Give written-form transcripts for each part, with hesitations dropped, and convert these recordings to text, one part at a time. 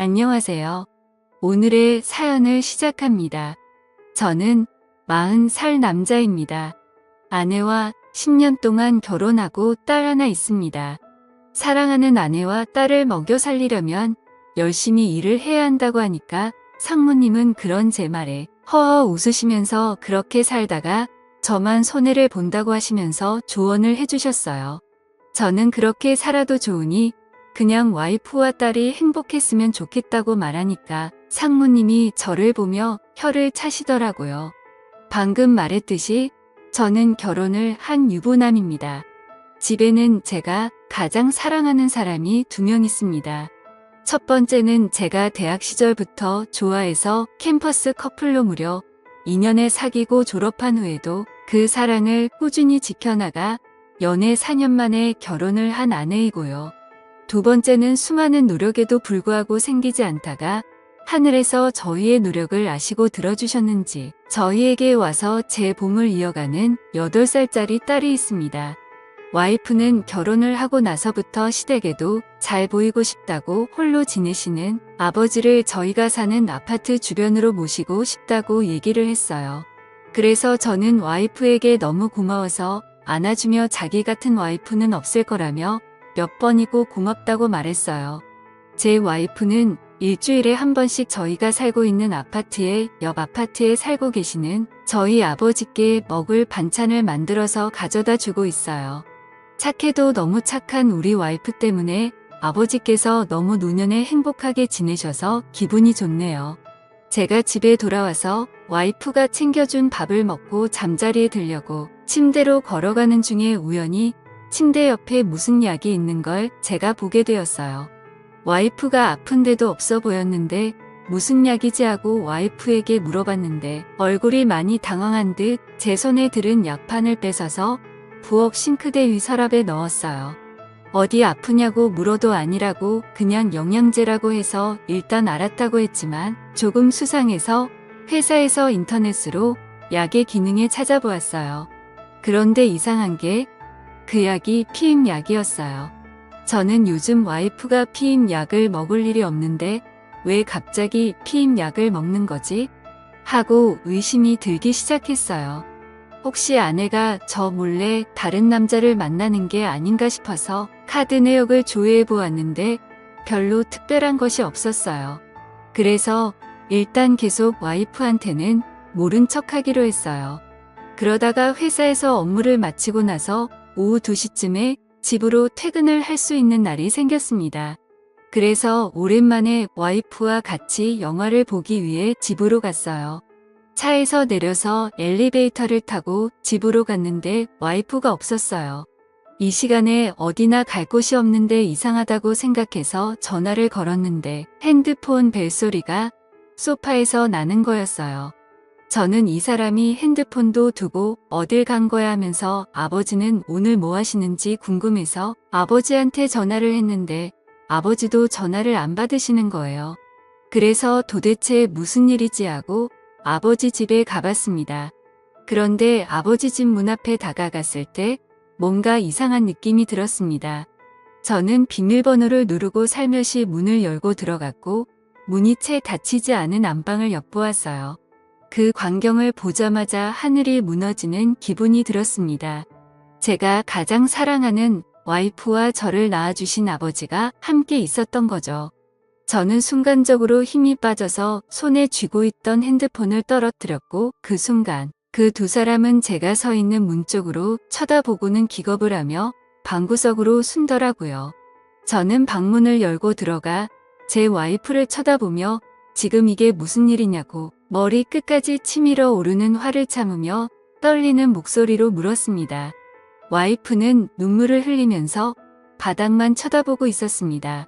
안녕하세요. 오늘의 사연을 시작합니다. 저는 40살 남자입니다. 아내와 10년 동안 결혼하고 딸 하나 있습니다. 사랑하는 아내와 딸을 먹여 살리려면 열심히 일을 해야 한다고 하니까 상무님은 그런 제 말에 허허 웃으시면서 그렇게 살다가 저만 손해를 본다고 하시면서 조언을 해주셨어요. 저는 그렇게 살아도 좋으니 그냥 와이프와 딸이 행복했으면 좋겠다고 말하니까 상무님이 저를 보며 혀를 차시더라고요. 방금 말했듯이 저는 결혼을 한 유부남입니다. 집에는 제가 가장 사랑하는 사람이 2명 있습니다. 첫 번째는 제가 대학 시절부터 좋아해서 캠퍼스 커플로 무려 2년을 사귀고 졸업한 후에도 그 사랑을 꾸준히 지켜나가 연애 4년 만에 결혼을 한 아내이고요. 두 번째는 수많은 노력에도 불구하고 생기지 않다가 하늘에서 저희의 노력을 아시고 들어주셨는지 저희에게 와서 제 봄을 이어가는 8살짜리 딸이 있습니다. 와이프는 결혼을 하고 나서부터 시댁에도 잘 보이고 싶다고 홀로 지내시는 아버지를 저희가 사는 아파트 주변으로 모시고 싶다고 얘기를 했어요. 그래서 저는 와이프에게 너무 고마워서 안아주며 자기 같은 와이프는 없을 거라며 몇 번이고 고맙다고 말했어요. 제 와이프는 일주일에 한 번씩 저희가 살고 있는 아파트의 옆 아파트에 살고 계시는 저희 아버지께 먹을 반찬을 만들어서 가져다 주고 있어요. 착해도 너무 착한 우리 와이프 때문에 아버지께서 너무 노년에 행복하게 지내셔서 기분이 좋네요. 제가 집에 돌아와서 와이프가 챙겨준 밥을 먹고 잠자리에 들려고 침대로 걸어가는 중에 우연히 침대 옆에 무슨 약이 있는 걸 제가 보게 되었어요. 와이프가 아픈 데도 없어 보였는데 무슨 약이지 하고 와이프에게 물어봤는데 얼굴이 많이 당황한 듯 제 손에 들은 약판을 뺏어서 부엌 싱크대 위 서랍에 넣었어요. 어디 아프냐고 물어도 아니라고 그냥 영양제라고 해서 일단 알았다고 했지만 조금 수상해서 회사에서 인터넷으로 약의 기능에 찾아보았어요. 그런데 이상한 게 그 약이 피임약이었어요. 저는 요즘 와이프가 피임약을 먹을 일이 없는데 왜 갑자기 피임약을 먹는 거지? 하고 의심이 들기 시작했어요. 혹시 아내가 저 몰래 다른 남자를 만나는 게 아닌가 싶어서 카드 내역을 조회해 보았는데 별로 특별한 것이 없었어요. 그래서 일단 계속 와이프한테는 모른 척 하기로 했어요. 그러다가 회사에서 업무를 마치고 나서 오후 2시쯤에 집으로 퇴근을 할 수 있는 날이 생겼습니다. 그래서 오랜만에 와이프와 같이 영화를 보기 위해 집으로 갔어요. 차에서 내려서 엘리베이터를 타고 집으로 갔는데 와이프가 없었어요. 이 시간에 어디나 갈 곳이 없는데 이상하다고 생각해서 전화를 걸었는데 핸드폰 벨소리가 소파에서 나는 거였어요. 저는 이 사람이 핸드폰도 두고 어딜 간 거야 하면서 아버지는 오늘 뭐 하시는지 궁금해서 아버지한테 전화를 했는데 아버지도 전화를 안 받으시는 거예요. 그래서 도대체 무슨 일이지 하고 아버지 집에 가봤습니다. 그런데 아버지 집 문 앞에 다가갔을 때 뭔가 이상한 느낌이 들었습니다. 저는 비밀번호를 누르고 살며시 문을 열고 들어갔고 문이 채 닫히지 않은 안방을 엿보았어요. 그 광경을 보자마자 하늘이 무너지는 기분이 들었습니다. 제가 가장 사랑하는 와이프와 저를 낳아주신 아버지가 함께 있었던 거죠. 저는 순간적으로 힘이 빠져서 손에 쥐고 있던 핸드폰을 떨어뜨렸고 그 순간 그 두 사람은 제가 서 있는 문 쪽으로 쳐다보고는 기겁을 하며 방구석으로 숨더라고요. 저는 방문을 열고 들어가 제 와이프를 쳐다보며 지금 이게 무슨 일이냐고 머리 끝까지 치밀어 오르는 화를 참으며 떨리는 목소리로 물었습니다. 와이프는 눈물을 흘리면서 바닥만 쳐다보고 있었습니다.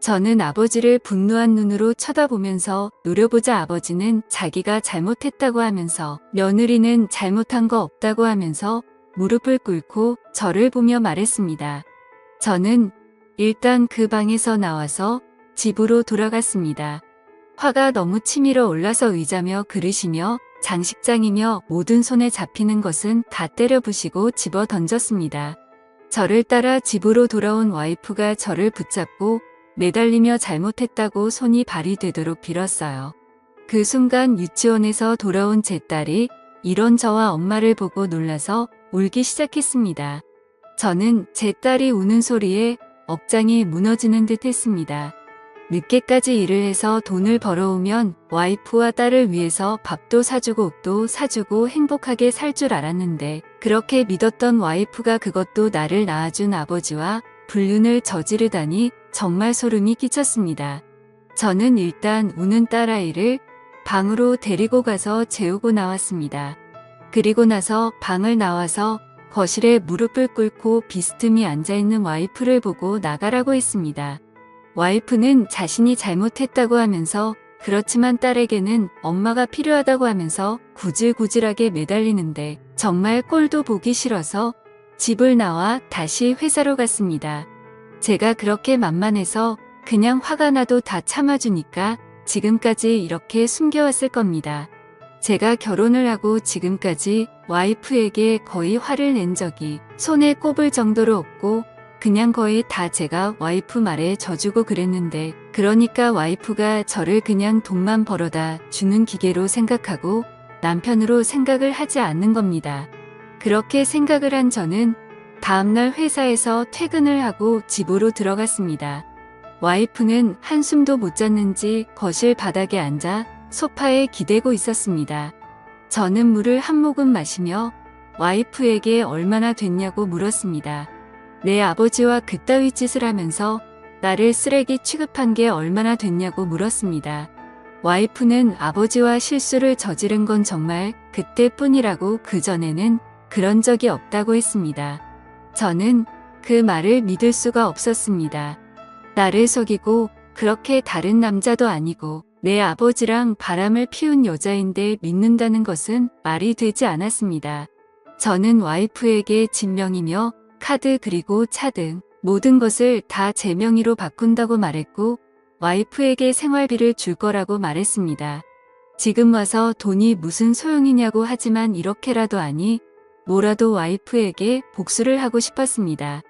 저는 아버지를 분노한 눈으로 쳐다보면서 노려보자 아버지는 자기가 잘못했다고 하면서 며느리는 잘못한 거 없다고 하면서 무릎을 꿇고 저를 보며 말했습니다. 저는 일단 그 방에서 나와서 집으로 돌아갔습니다. 화가 너무 치밀어 올라서 의자며 그릇이며 장식장이며 모든 손에 잡히는 것은 다 때려 부시고 집어 던졌습니다. 저를 따라 집으로 돌아온 와이프가 저를 붙잡고 매달리며 잘못했다고 손이 발휘되도록 빌었어요. 그 순간 유치원에서 돌아온 제 딸이 이런 저와 엄마를 보고 놀라서 울기 시작했습니다. 저는 제 딸이 우는 소리에 억장이 무너지는 듯 했습니다. 늦게까지 일을 해서 돈을 벌어오면 와이프와 딸을 위해서 밥도 사주고 옷도 사주고 행복하게 살 줄 알았는데 그렇게 믿었던 와이프가 그것도 나를 낳아준 아버지와 불륜을 저지르다니 정말 소름이 끼쳤습니다. 저는 일단 우는 딸아이를 방으로 데리고 가서 재우고 나왔습니다. 그리고 나서 방을 나와서 거실에 무릎을 꿇고 비스듬히 앉아있는 와이프를 보고 나가라고 했습니다. 와이프는 자신이 잘못했다고 하면서 그렇지만 딸에게는 엄마가 필요하다고 하면서 구질구질하게 매달리는데 정말 꼴도 보기 싫어서 집을 나와 다시 회사로 갔습니다. 제가 그렇게 만만해서 그냥 화가 나도 다 참아주니까 지금까지 이렇게 숨겨왔을 겁니다. 제가 결혼을 하고 지금까지 와이프에게 거의 화를 낸 적이 손에 꼽을 정도로 없고 그냥 거의 다 제가 와이프 말에 져주고 그랬는데 그러니까 와이프가 저를 그냥 돈만 벌어다 주는 기계로 생각하고 남편으로 생각을 하지 않는 겁니다. 그렇게 생각을 한 저는 다음날 회사에서 퇴근을 하고 집으로 들어갔습니다. 와이프는 한숨도 못 잤는지 거실 바닥에 앉아 소파에 기대고 있었습니다. 저는 물을 한 모금 마시며 와이프에게 얼마나 됐냐고 물었습니다. 내 아버지와 그따위 짓을 하면서 나를 쓰레기 취급한 게 얼마나 됐냐고 물었습니다. 와이프는 아버지와 실수를 저지른 건 정말 그때뿐이라고 그전에는 그런 적이 없다고 했습니다. 저는 그 말을 믿을 수가 없었습니다. 나를 속이고 그렇게 다른 남자도 아니고 내 아버지랑 바람을 피운 여자인데 믿는다는 것은 말이 되지 않았습니다. 저는 와이프에게 진명이며 카드 그리고 차 등 모든 것을 다 제 명의로 바꾼다고 말했고 와이프에게 생활비를 줄 거라고 말했습니다. 지금 와서 돈이 무슨 소용이냐고 하지만 이렇게라도 하니 뭐라도 와이프에게 복수를 하고 싶었습니다.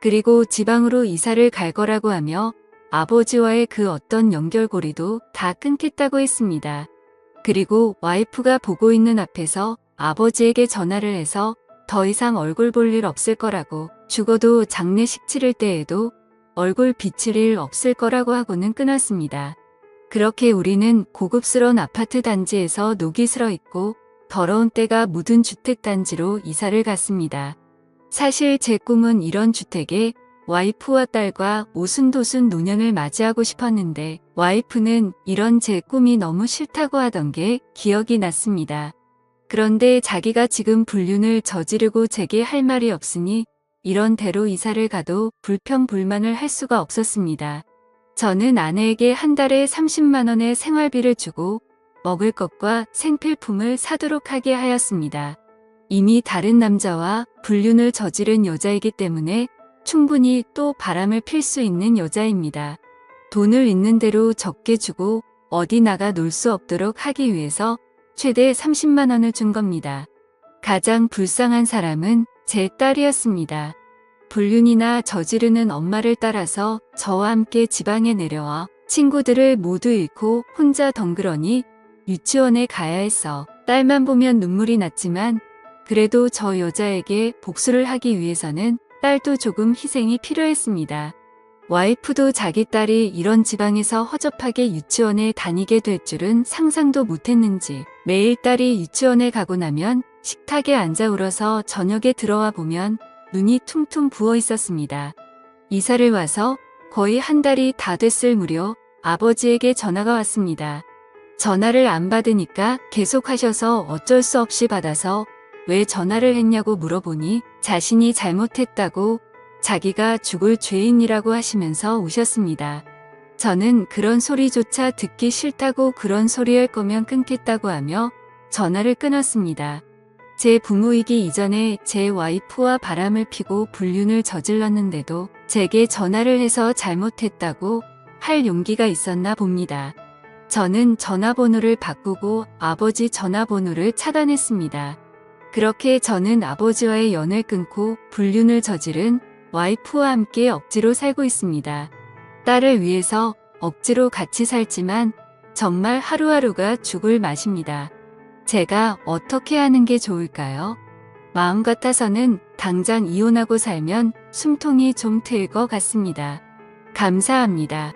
그리고 지방으로 이사를 갈 거라고 하며 아버지와의 그 어떤 연결고리도 다 끊겠다고 했습니다. 그리고 와이프가 보고 있는 앞에서 아버지에게 전화를 해서 더 이상 얼굴 볼 일 없을 거라고 죽어도 장례식 치를 때에도 얼굴 비칠 일 없을 거라고 하고는 끊었습니다. 그렇게 우리는 고급스러운 아파트 단지에서 녹이 슬어 있고 더러운 때가 묻은 주택단지로 이사를 갔습니다. 사실 제 꿈은 이런 주택에 와이프와 딸과 오순도순 노년을 맞이하고 싶었는데 와이프는 이런 제 꿈이 너무 싫다고 하던 게 기억이 났습니다. 그런데 자기가 지금 불륜을 저지르고 제게 할 말이 없으니 이런 대로 이사를 가도 불평불만을 할 수가 없었습니다. 저는 아내에게 한 달에 30만 원의 생활비를 주고 먹을 것과 생필품을 사도록 하게 하였습니다. 이미 다른 남자와 불륜을 저지른 여자이기 때문에 충분히 또 바람을 필 수 있는 여자입니다. 돈을 있는 대로 적게 주고 어디 나가 놀 수 없도록 하기 위해서 최대 30만 원을 준 겁니다. 가장 불쌍한 사람은 제 딸이었습니다. 불륜이나 저지르는 엄마를 따라서 저와 함께 지방에 내려와 친구들을 모두 잃고 혼자 덩그러니 유치원에 가야 했어. 딸만 보면 눈물이 났지만 그래도 저 여자에게 복수를 하기 위해서는 딸도 조금 희생이 필요했습니다. 와이프도 자기 딸이 이런 지방에서 허접하게 유치원에 다니게 될 줄은 상상도 못했는지 매일 딸이 유치원에 가고 나면 식탁에 앉아 울어서 저녁에 들어와 보면 눈이 퉁퉁 부어 있었습니다. 이사를 와서 거의 한 달이 다 됐을 무렵 아버지에게 전화가 왔습니다. 전화를 안 받으니까 계속 하셔서 어쩔 수 없이 받아서 왜 전화를 했냐고 물어보니 자신이 잘못했다고 자기가 죽을 죄인이라고 하시면서 우셨습니다. 저는 그런 소리조차 듣기 싫다고 그런 소리 할 거면 끊겠다고 하며 전화를 끊었습니다. 제 부모이기 이전에 제 와이프와 바람을 피고 불륜을 저질렀는데도 제게 전화를 해서 잘못했다고 할 용기가 있었나 봅니다. 저는 전화번호를 바꾸고 아버지 전화번호를 차단했습니다. 그렇게 저는 아버지와의 연을 끊고 불륜을 저지른 와이프와 함께 억지로 살고 있습니다. 딸을 위해서 억지로 같이 살지만 정말 하루하루가 죽을 맛입니다. 제가 어떻게 하는 게 좋을까요? 마음 같아서는 당장 이혼하고 살면 숨통이 좀 트일 것 같습니다. 감사합니다.